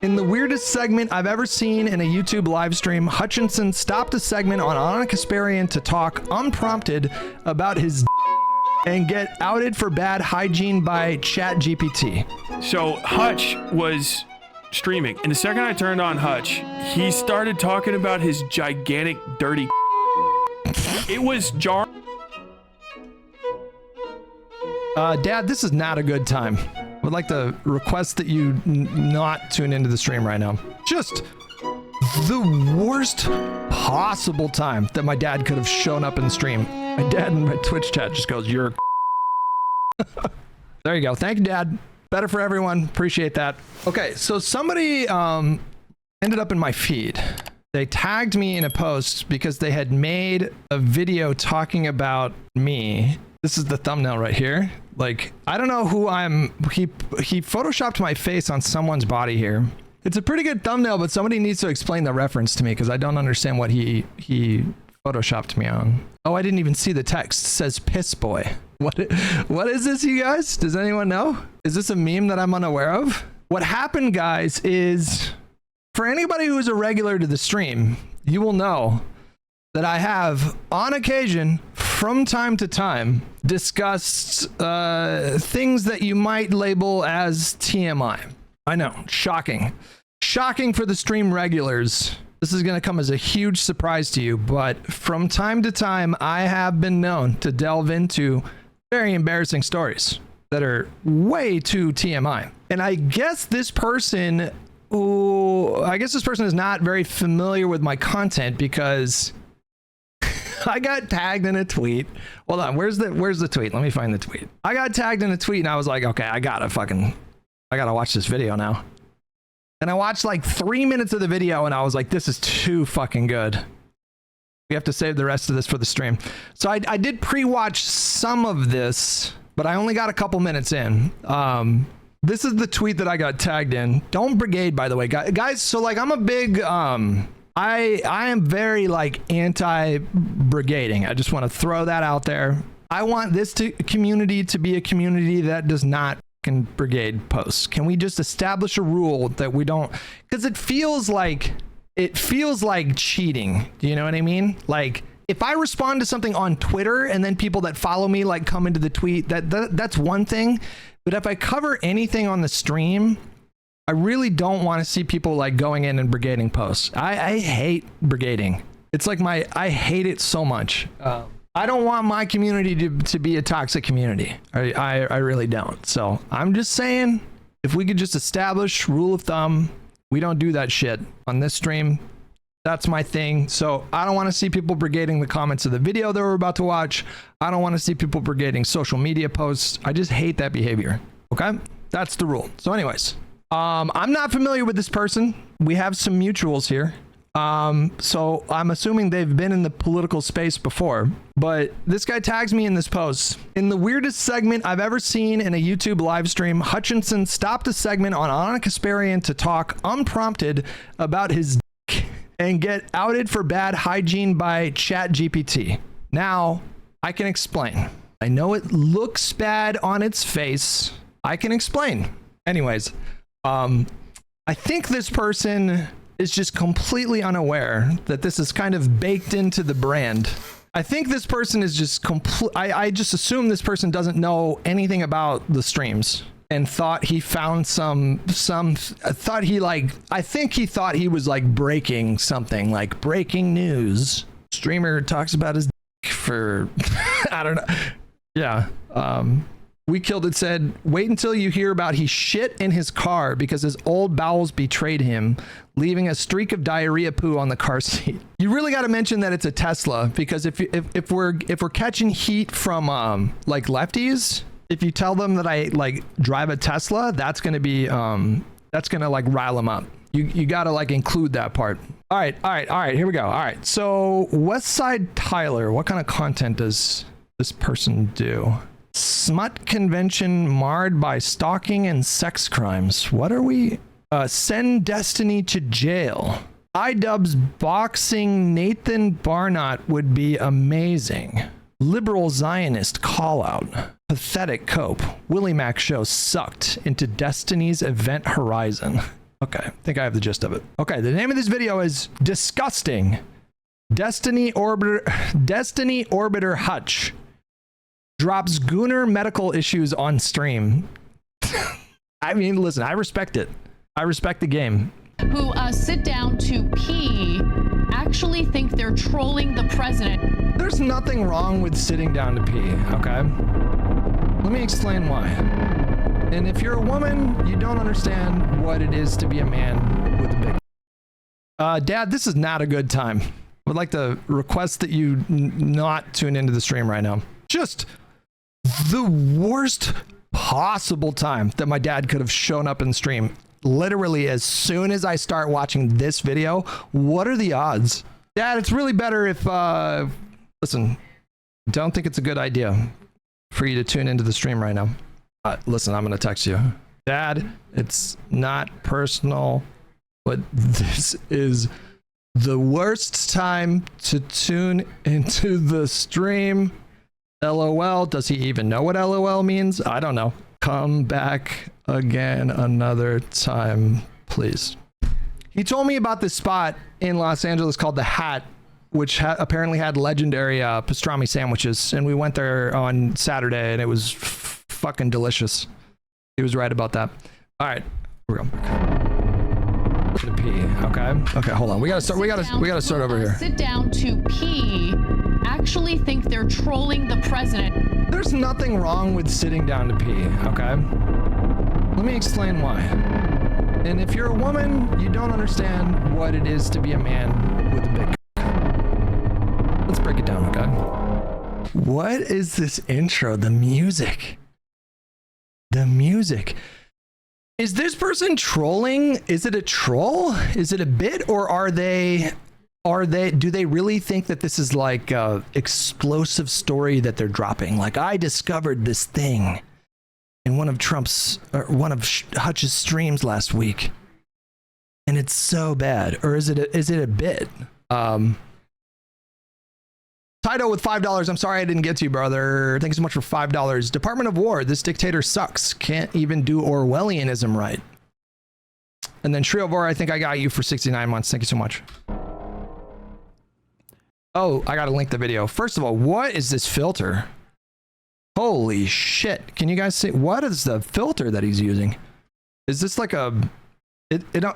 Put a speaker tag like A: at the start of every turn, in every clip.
A: In the weirdest segment I've ever seen in a YouTube live stream, Hutchinson stopped a segment on Anna Kasparian to talk unprompted about his and get outed for bad hygiene by ChatGPT.
B: So Hutch was streaming, and the second I turned on Hutch, he started talking about his gigantic dirty. It was jarring.
A: Dad, this is not a good time. I would like to request that you not tune into the stream right now. Just the worst possible time that my dad could have shown up in the stream. My dad in my Twitch chat just goes, "You're There you go. Thank you, Dad. Better for everyone. Appreciate that. Okay, so somebody ended up in my feed. They tagged me in a post because they had made a video talking about me. This is the thumbnail right here. Like, I don't know who I'm. He photoshopped my face on someone's body here. It's a pretty good thumbnail, but somebody needs to explain the reference to me because I don't understand what he photoshopped me on. Oh, I didn't even see the text. It says piss boy. What is this, you guys? Does anyone know? Is this a meme that I'm unaware of? What happened, guys, is for anybody who is a regular to the stream, you will know that I have, on occasion, from time to time, discussed things that you might label as TMI. I know, shocking. Shocking for the stream regulars. This is going to come as a huge surprise to you, but from time to time, I have been known to delve into very embarrassing stories that are way too TMI. And I guess this person is not very familiar with my content because I got tagged in a tweet. Hold on, where's the tweet? Let me find the tweet. I got tagged in a tweet and I was like, okay, I gotta watch this video now. And I watched like 3 minutes of the video and I was like, this is too fucking good. We have to save the rest of this for the stream. So I did pre-watch some of this, but I only got a couple minutes in. This is the tweet that I got tagged in. Don't brigade, by the way, guys. So like, I'm a big, I am very like anti-brigading. I just want to throw that out there. I want this community to be a community that does not fucking brigade posts. Can we just establish a rule that we don't? Because it feels like cheating. Do you know what I mean? Like, if I respond to something on Twitter and then people that follow me like come into the tweet, that's one thing. But if I cover anything on the stream, I really don't want to see people like going in and brigading posts. I hate brigading. It's like I hate it so much. I don't want my community to be a toxic community. I really don't. So I'm just saying, if we could just establish rule of thumb, we don't do that shit on this stream. That's my thing. So I don't want to see people brigading the comments of the video that we're about to watch. I don't want to see people brigading social media posts. I just hate that behavior. Okay? That's the rule. So anyways, I'm not familiar with this person. We have some mutuals here. So I'm assuming they've been in the political space before, but this guy tags me in this post. In the weirdest segment I've ever seen in a YouTube live stream, Hutchinson stopped a segment on Anna Kasparian to talk unprompted about his dick and get outed for bad hygiene by ChatGPT. Now, I can explain. I know it looks bad on its face. I can explain. Anyways, I think this person is just completely unaware that this is kind of baked into the brand. I think this person is just I just assume this person doesn't know anything about the streams and thought he found I think he thought he was like breaking something, like breaking news. Streamer talks about his dick for, I don't know. Yeah. We Killed It said, wait until you hear about he shit in his car because his old bowels betrayed him, leaving a streak of diarrhea poo on the car seat. You really got to mention that it's a Tesla, because if we're catching heat from like lefties, if you tell them that I like drive a Tesla, that's gonna be that's gonna like rile them up. You gotta like include that part. All right, here we go. All right, so Westside Tyler, what kind of content does this person do? Smut convention marred by stalking and sex crimes. What are we? Send Destiny to jail. iDubbbz boxing Nathan Barnott would be amazing. Liberal Zionist call out. Pathetic cope. Willie Mac show sucked into Destiny's event horizon. Okay, I think I have the gist of it. Okay, the name of this video is Disgusting. Destiny Orbiter Hutch drops GOONER medical issues on stream. I mean, listen, I respect it. I respect the game.
C: Who sit down to pee actually think they're trolling the president.
A: There's nothing wrong with sitting down to pee, okay? Let me explain why. And if you're a woman, you don't understand what it is to be a man with a big... Dad, this is not a good time. I would like to request that you not tune into the stream right now. Just the worst possible time that my dad could have shown up in the stream. Literally, as soon as I start watching this video, what are the odds? Dad, it's really better if... listen, don't think it's a good idea for you to tune into the stream right now. Listen, I'm going to text you. Dad, it's not personal, but this is the worst time to tune into the stream. LOL. Does he even know what LOL means? I don't know. Come back again another time, please. He told me about this spot in Los Angeles called The Hat, which apparently had legendary pastrami sandwiches, and we went there on Saturday, and it was fucking delicious. He was right about that. All right, here we go. To pee, okay, hold on. We gotta start over here.
C: Sit down to pee actually think they're trolling the president.
A: There's nothing wrong with sitting down to pee, okay? Let me explain why. And if you're a woman, you don't understand what it is to be a man with a big... Let's break it down, okay? What is this intro? The music. The music. Is this person trolling? Is it a troll? Is it a bit? Or do they really think that this is like a explosive story that they're dropping? Like, I discovered this thing in one of Hutch's streams last week, and it's so bad. Or is it a bit? Tido with $5. I'm sorry I didn't get to you, brother. Thanks so much for $5. Department of War. This dictator sucks. Can't even do Orwellianism right. And then Triovor, I think I got you for 69 months. Thank you so much. Oh, I gotta link the video. First of all, what is this filter? Holy shit. Can you guys see? What is the filter that he's using? Is this like a...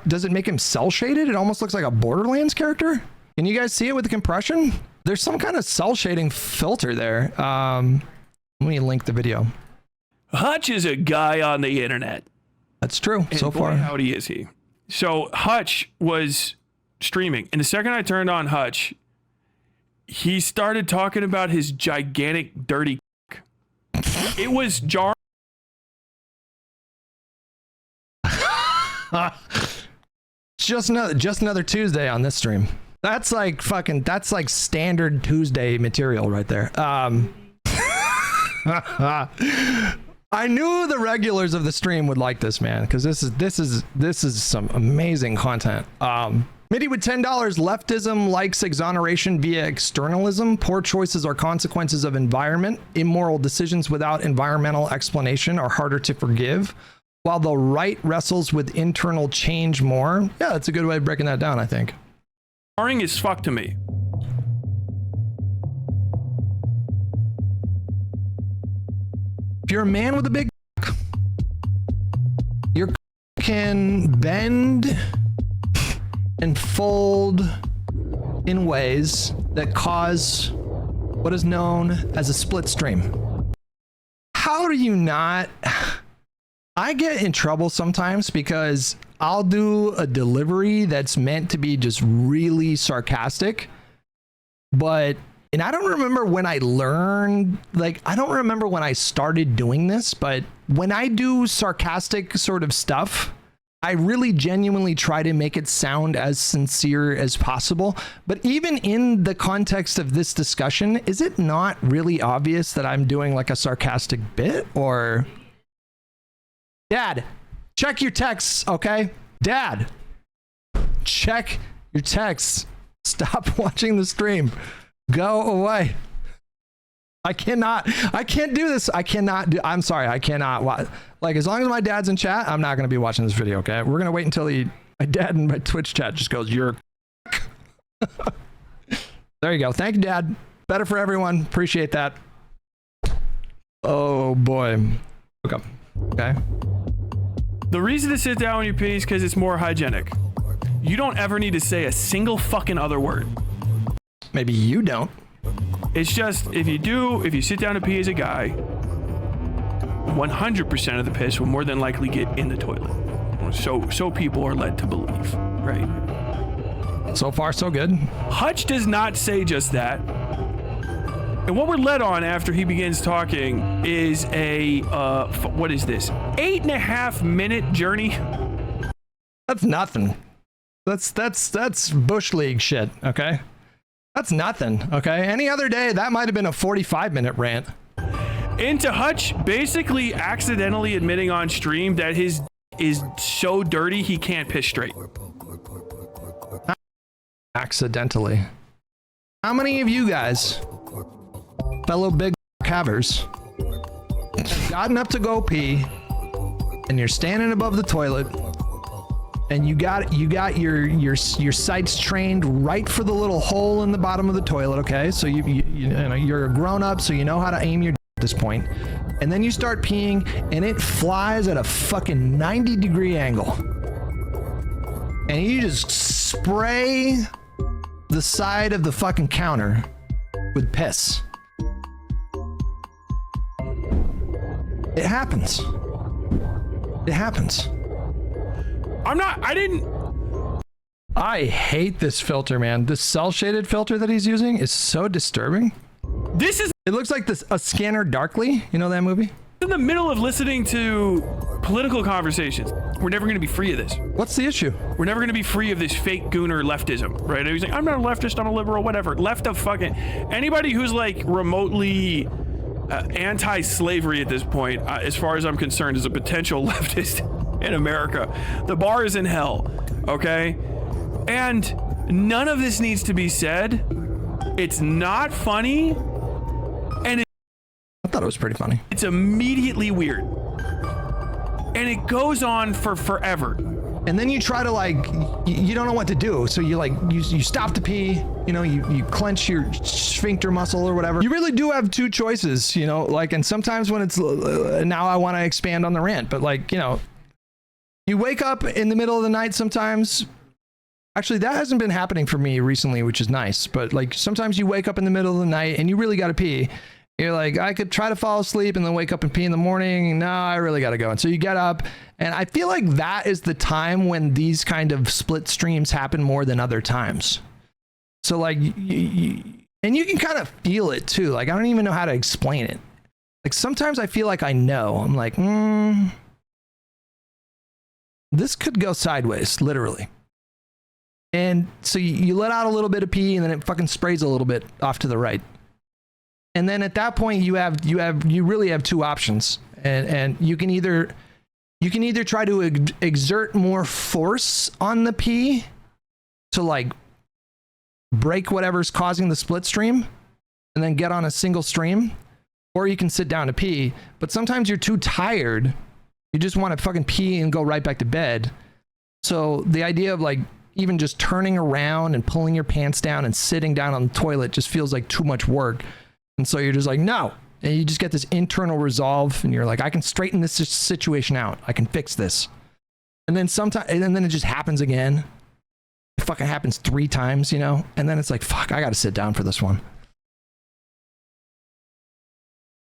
A: does it make him cell shaded? It almost looks like a Borderlands character. Can you guys see it with the compression? There's some kind of cell shading filter there. Let me link the video.
B: Hutch is a guy on the internet.
A: That's true.
B: And
A: so
B: boy,
A: far.
B: howdy is he. So Hutch was streaming, and the second I turned on Hutch, he started talking about his gigantic dirty it was jarring.
A: just another Tuesday on this stream. That's like standard Tuesday material right there. I knew the regulars of the stream would like this, man, because this is some amazing content. Midi with $10. Leftism likes exoneration via externalism. Poor choices are consequences of environment. Immoral decisions without environmental explanation are harder to forgive, while the right wrestles with internal change more. Yeah, that's a good way of breaking that down, I think.
B: Jarring as fuck to me.
A: If you're a man with a big your can bend and fold in ways that cause what is known as a split stream. How do you not... I get in trouble sometimes because I'll do a delivery that's meant to be just really sarcastic, and I don't remember when I learned, I don't remember when I started doing this, but when I do sarcastic sort of stuff, I really genuinely try to make it sound as sincere as possible. But even in the context of this discussion, is it not really obvious that I'm doing like a sarcastic bit? Or... Dad, check your texts, okay? Dad, check your texts. Stop watching the stream. Go away. I can't do this. I'm sorry. I cannot watch. Like, as long as my dad's in chat, I'm not going to be watching this video. Okay. We're going to wait until my dad in my Twitch chat just goes, you're. There you go. Thank you, Dad. Better for everyone. Appreciate that. Oh boy. Okay.
B: The reason to sit down when you pee is because it's more hygienic. You don't ever need to say a single fucking other word.
A: Maybe you don't.
B: It's just, if you sit down to pee as a guy, 100% of the piss will more than likely get in the toilet. So people are led to believe, right?
A: So far, so good.
B: Hutch does not say just that. And what we're led on after he begins talking is what is this? 8.5 minute journey.
A: That's nothing. That's Bush League shit, okay? That's nothing, okay? Any other day, that might have been a 45-minute rant.
B: Into Hutch basically accidentally admitting on stream that his is so dirty he can't piss straight.
A: Accidentally. How many of you guys, fellow big havers, have gotten up to go pee and you're standing above the toilet and you got your sights trained right for the little hole in the bottom of the toilet, okay? So you're a grown up, so you know how to aim your at this point. And then you start peeing and it flies at a fucking 90-degree angle. And you just spray the side of the fucking counter with piss. It happens. It happens. I hate this filter, man. This cell shaded filter that he's using is so disturbing. It looks like A Scanner Darkly. You know that movie?
B: In the middle of listening to political conversations. We're never going to be free of this.
A: What's the issue?
B: We're never going to be free of this fake gooner leftism, right? He's like, I'm not a leftist, I'm a liberal, whatever. Left of fucking anybody who's like remotely anti-slavery at this point, as far as I'm concerned, is a potential leftist in America. The bar is in hell, okay? And none of this needs to be said. It's not funny, and
A: I thought it was pretty funny.
B: It's immediately weird, and it goes on for forever.
A: And then you try to you don't know what to do, so you stop to pee. You clench your sphincter muscle or whatever. You really do have two choices, and sometimes when it's now I want to expand on the rant, but you wake up in the middle of the night sometimes. Actually, that hasn't been happening for me recently, which is nice. But sometimes you wake up in the middle of the night and you really got to pee. You're like, I could try to fall asleep and then wake up and pee in the morning. No, I really got to go. And so you get up, and I feel like that is the time when these kind of split streams happen more than other times. So and you can kind of feel it too. I don't even know how to explain it. Sometimes I feel like I know. I'm like, this could go sideways, literally. And so you let out a little bit of pee, and then it fucking sprays a little bit off to the right. And then at that point, you really have two options, and you can either try to exert more force on the pee to break whatever's causing the split stream, and then get on a single stream, or you can sit down to pee. But sometimes you're too tired, you just want to fucking pee and go right back to bed. So the idea of even just turning around and pulling your pants down and sitting down on the toilet just feels like too much work. And so you're just like, no. And you just get this internal resolve, and you're like, I can straighten this situation out. I can fix this. And then then it just happens again. It fucking happens 3 times, and then it's like, fuck, I got to sit down for this one.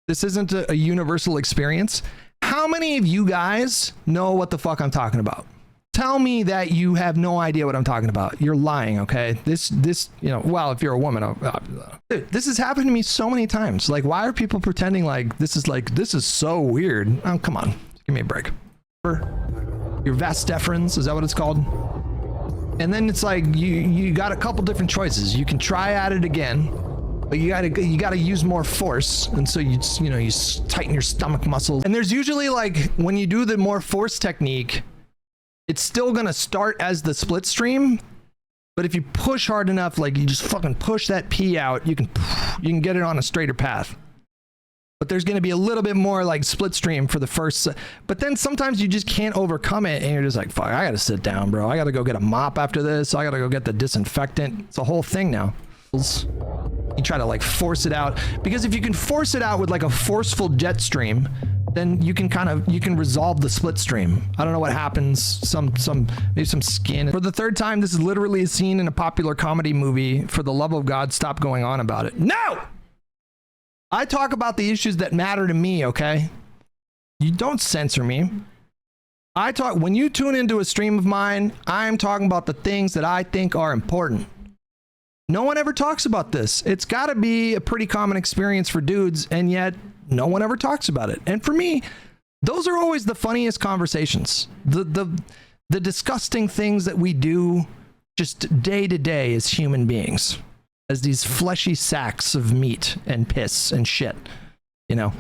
A: This isn't a universal experience. How many of you guys know what the fuck I'm talking about? Tell me that you have no idea what I'm talking about. You're lying, okay? This, well, if you're a woman, dude, this has happened to me so many times. Why are people pretending this is so weird? Oh, come on. Give me a break. Your vas deferens, is that what it's called? And then it's you got a couple different choices. You can try at it again, but you gotta use more force. And so you tighten your stomach muscles. And there's usually when you do the more force technique, it's still gonna start as the split stream, but if you push hard enough, you just fucking push that pee out, you can get it on a straighter path. but there's going to be a little bit more like split stream for the first, but then sometimes you just can't overcome it and you're just like, fuck, I got to sit down, bro. I got to go get a mop after this. I got to go get the disinfectant. It's a whole thing now. You try to like force it out, because if you can force it out with like a forceful jet stream, then you can resolve the split stream. I don't know what happens. Maybe some skin. For the third time, this is literally a scene in a popular comedy movie. For the love of God, stop going on about it. No! I talk about the issues that matter to me, okay? You don't censor me. When you tune into a stream of mine, I'm talking about the things that I think are important. No one ever talks about this. It's got to be a pretty common experience for dudes, and yet no one ever talks about it. And for me, those are always the funniest conversations. The disgusting things that we do just day to day as human beings, as these fleshy sacks of meat and piss and shit. You know,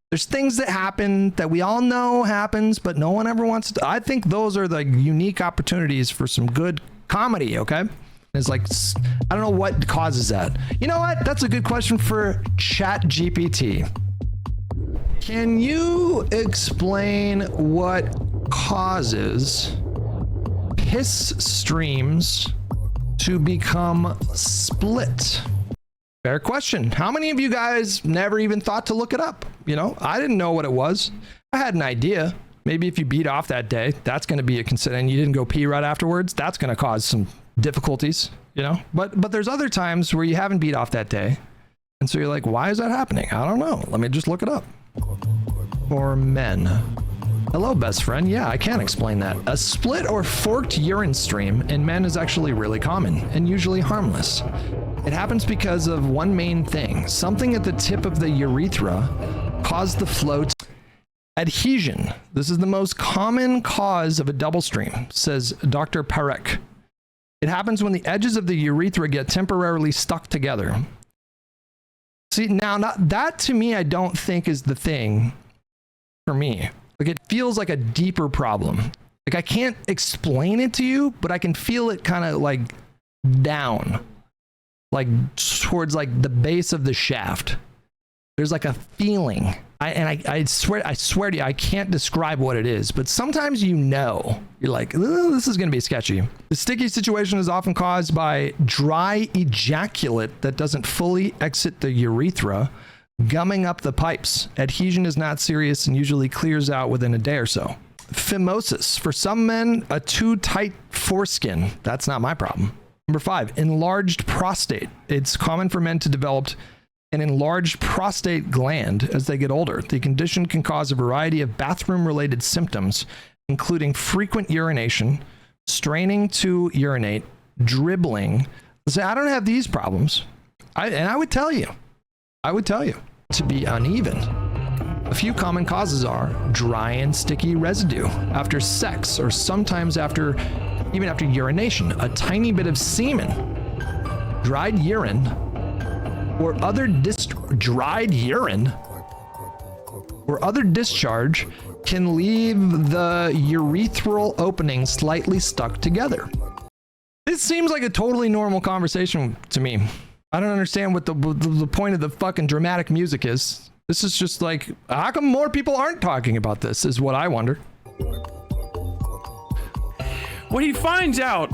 A: there's things that happen that we all know happens, but no one ever wants to. I think those are the unique opportunities for some good comedy, okay? It's like, I don't know what causes that. You know what? That's a good question for ChatGPT. Can you explain what causes piss streams to become split? Fair question. How many of you guys never even thought to look it up? You know, I didn't know what it was. I had an idea. Maybe if you beat off that day, that's going to be a concern, and you didn't go pee right afterwards, that's going to cause some difficulties, you know. But there's other times where you haven't beat off that day, and so you're like, why is that happening? I don't know. Let me just look it up. For men. Hello, best friend. Yeah, I can explain that. A split or forked urine stream in men is actually really common and usually harmless. It happens because of one main thing. Something at the tip of the urethra caused the flow to adhesion. This is the most common cause of a double stream, says Dr. Parekh. It happens when the edges of the urethra get temporarily stuck together. See, now that to me, I don't think is the thing for me. Like, it feels like a deeper problem. Like, I can't explain it to you, but I can feel it kind of like down, like towards like the base of the shaft. There's like a feeling. I swear to you, I can't describe what it is, but sometimes you know, you're like, this is going to be sketchy. The sticky situation is often caused by dry ejaculate that doesn't fully exit the urethra, gumming up the pipes. Adhesion is not serious and usually clears out within a day or so. Phimosis. For some men, a too tight foreskin. That's not my problem. Number 5, enlarged prostate. It's common for men to develop an enlarged prostate gland as they get older. The condition can cause a variety of bathroom-related symptoms, including frequent urination, straining to urinate, dribbling. So I don't have these problems. I would tell you to be uneven. A few common causes are dry and sticky residue after sex, or sometimes even after urination, a tiny bit of semen, dried urine, or other dried urine or other discharge can leave the urethral opening slightly stuck together. This seems like a totally normal conversation to me. I don't understand what the point of the fucking dramatic music is. This is just like, how come more people aren't talking about this, is what I wonder.
B: What he finds out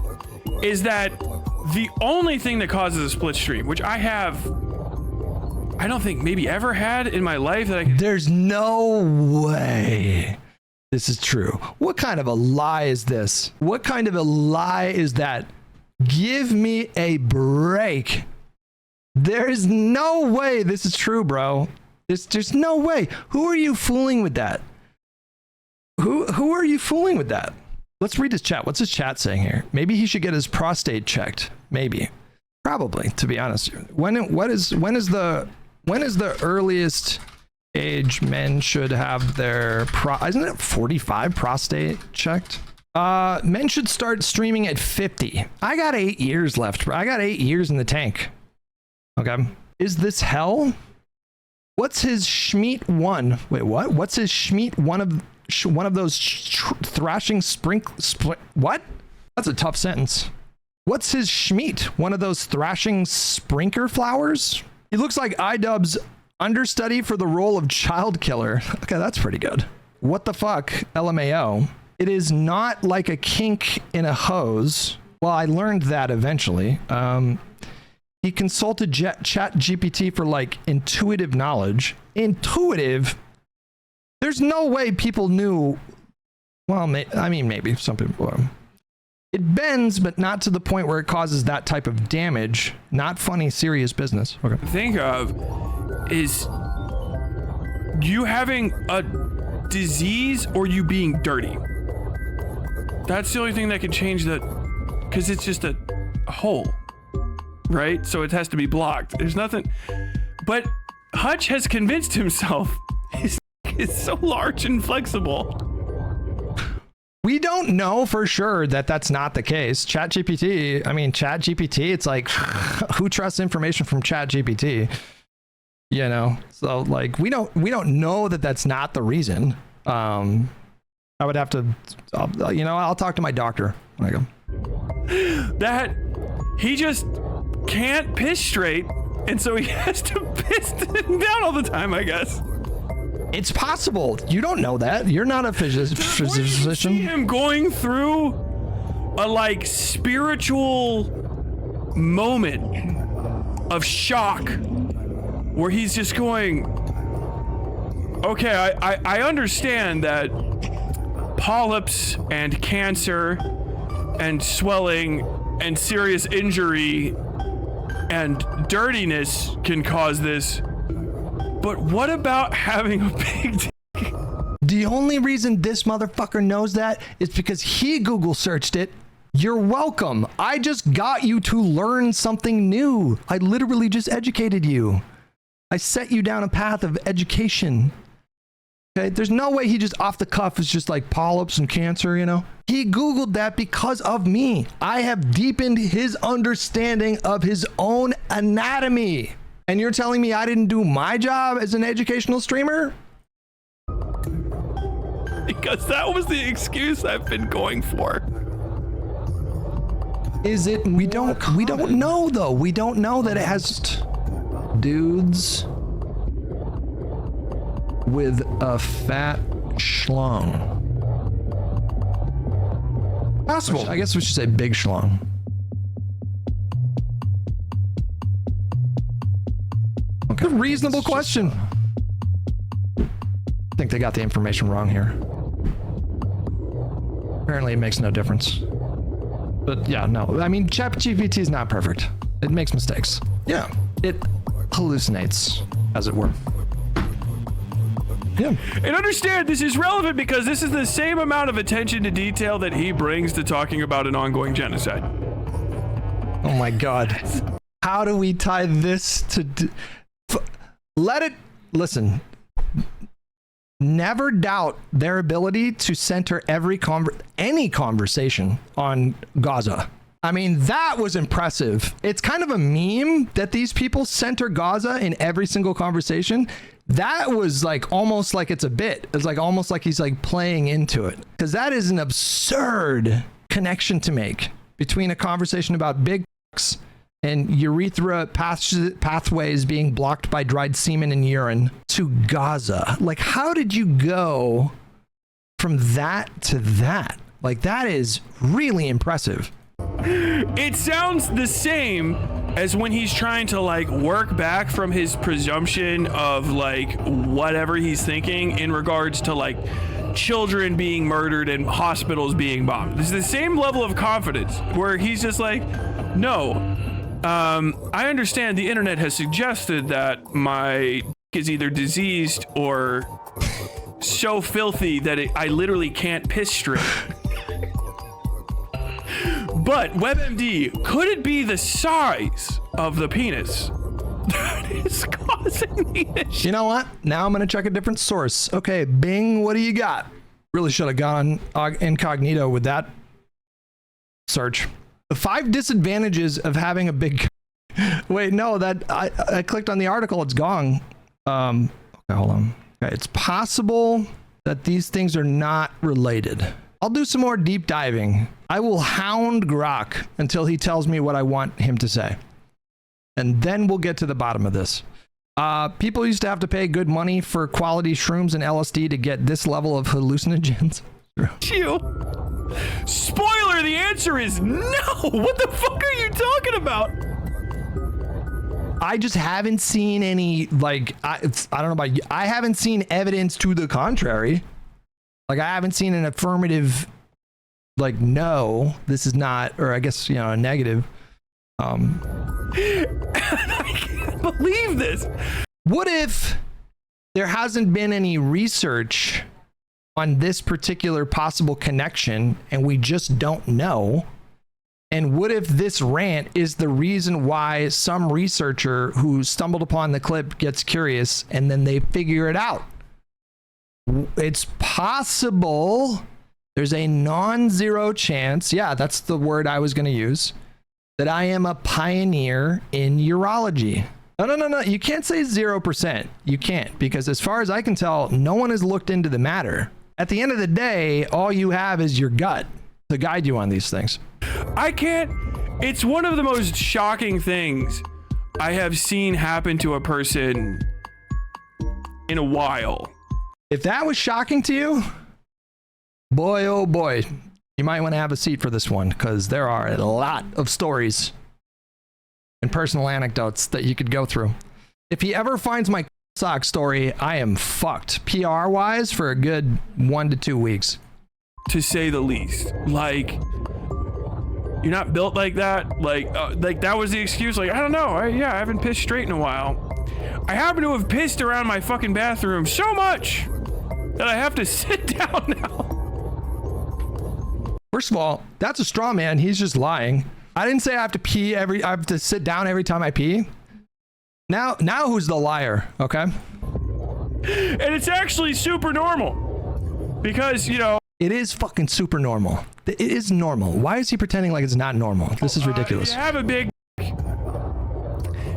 B: is that the only thing that causes a split stream, which I don't think maybe ever had in my life, that
A: there's no way this is true. What kind of a lie is this? What kind of a lie is that? Give me a break. There's no way this is true, bro. There's no way. Who are you fooling with that? Who are you fooling with that? Let's read his chat. What's his chat saying here? Maybe he should get his prostate checked. Maybe. Probably, to be honest. When is the earliest age men should have their isn't it 45 prostate checked? Men should start streaming at 50. I got 8 years left, bro. I got 8 years in the tank. Okay. Is this hell? What's his Schmeat one? Wait, what? What's his Schmeat one of those thrashing what? That's a tough sentence. What's his Schmeat? One of those thrashing sprinkler flowers? He looks like iDubbbz Understudy for the role of child killer. Okay, that's pretty good. What the fuck? LMAO. It is not like a kink in a hose. Well, I learned that eventually. He consulted Chat GPT for like intuitive knowledge. Intuitive? There's no way people knew. Well, I mean, maybe some people. It bends, but not to the point where it causes that type of damage. Not funny, serious business. Okay.
B: Think of is you having a disease or you being dirty. That's the only thing that can change that, because it's just a hole, right? So it has to be blocked. There's nothing. But Hutch has convinced himself his is so large and flexible.
A: We don't know for sure that that's not the case. ChatGPT, I mean, ChatGPT, it's like, who trusts information from ChatGPT? You know, so like we don't know that that's not the reason. I would have to, I'll talk to my doctor when I go.
B: That he just can't piss straight, and so he has to piss down all the time, I guess.
A: It's possible. You don't know that. You're not a physician.
B: See him going through a like spiritual moment of shock where he's just going, okay, I understand that polyps and cancer and swelling and serious injury and dirtiness can cause this. But what about having a big dick?
A: The only reason this motherfucker knows that is because he Google searched it. You're welcome. I just got you to learn something new. I literally just educated you. I set you down a path of education. Okay, there's no way he just off the cuff is just like polyps and cancer, you know? He Googled that because of me. I have deepened his understanding of his own anatomy. And you're telling me I didn't do my job as an educational streamer?
B: Because that was the excuse I've been going for.
A: Is it? We don't know though. We don't know that it has dudes with a fat schlong. Possible. I guess we should say big schlong. Okay. A reasonable question. I think they got the information wrong here. Apparently it makes no difference. But yeah, no. I mean, ChatGPT is not perfect. It makes mistakes. Yeah. It hallucinates, as it were. Yeah.
B: And understand, this is relevant because this is the same amount of attention to detail that he brings to talking about an ongoing genocide.
A: Oh my God. How do we tie this to... Listen. Never doubt their ability to center any conversation on Gaza. I mean, that was impressive. It's kind of a meme that these people center Gaza in every single conversation. That was like almost like it's a bit. It's like almost like he's like playing into it, because that is an absurd connection to make between a conversation about big and urethra pathways being blocked by dried semen and urine to Gaza. Like, how did you go from that to that? Like, that is really impressive.
B: It sounds the same as when he's trying to like work back from his presumption of like whatever he's thinking in regards to like children being murdered and hospitals being bombed. It's the same level of confidence where he's just like, no, I understand the internet has suggested that my is either diseased or so filthy that I literally can't piss straight. But WebMD, could it be the size of the penis that is causing me this?
A: You know what? Now I'm going to check a different source. Okay, Bing, what do you got? Really should have gone incognito with that search. The 5 disadvantages of having a big... Wait, no, that I clicked on the article. It's gone. Okay, hold on. Okay, it's possible that these things are not related. I'll do some more deep diving. I will hound Grok until he tells me what I want him to say. And then we'll get to the bottom of this. People used to have to pay good money for quality shrooms and LSD to get this level of hallucinogens.
B: You. Spoiler, the answer is no. What the fuck are you talking about?
A: I just haven't seen any, like, I don't know about you. I haven't seen evidence to the contrary. Like, I haven't seen an affirmative, like, no, this is not, or I guess, a negative.
B: I can't believe this.
A: What if there hasn't been any research on this particular possible connection and we just don't know? And what if this rant is the reason why some researcher who stumbled upon the clip gets curious and then they figure it out? It's possible. There's a non-zero chance. Yeah, that's the word I was going to use. That I am a pioneer in urology. No. You can't say 0%. You can't, because as far as I can tell, no one has looked into the matter. At the end of the day, all you have is your gut to guide you on these things.
B: I can't. It's one of the most shocking things I have seen happen to a person in a while.
A: If that was shocking to you, boy, oh boy, you might want to have a seat for this one, because there are a lot of stories and personal anecdotes that you could go through. If he ever finds my sock story, I am fucked PR wise for a good 1 to 2 weeks.
B: To say the least. Like, you're not built like that. Like that was the excuse. Like, I don't know. I haven't pissed straight in a while. I happen to have pissed around my fucking bathroom so much that I have to sit down now.
A: First of all, that's a straw man. He's just lying. I didn't say I have to pee I have to sit down every time I pee. Now who's the liar? Okay.
B: And it's actually super normal because,
A: it is fucking super normal. It is normal. Why is he pretending like it's not normal? This is ridiculous.
B: You have a big,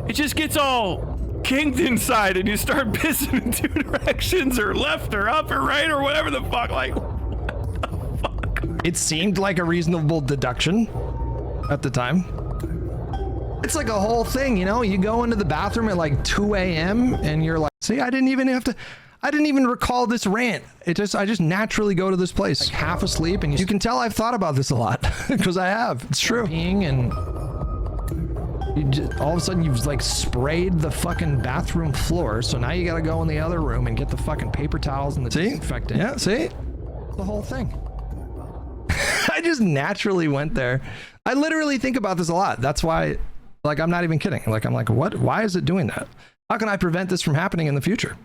B: it just gets all kinked inside and you start pissing in 2 directions, or left or up or right or whatever the fuck. Like, what the fuck?
A: It seemed like a reasonable deduction at the time. It's like a whole thing, you go into the bathroom at like 2 a.m. and you're like, see, I didn't even recall this rant. I just naturally go to this place, like half asleep, and you can tell I've thought about this a lot because I have. It's true. Peeing, and all of a sudden you've like sprayed the fucking bathroom floor, so now you got to go in the other room and get the fucking paper towels and the disinfectant. Yeah, see, the whole thing. I just naturally went there. I literally think about this a lot. That's why, like, I'm not even kidding. Like, I'm like, what? Why is it doing that? How can I prevent this from happening in the future?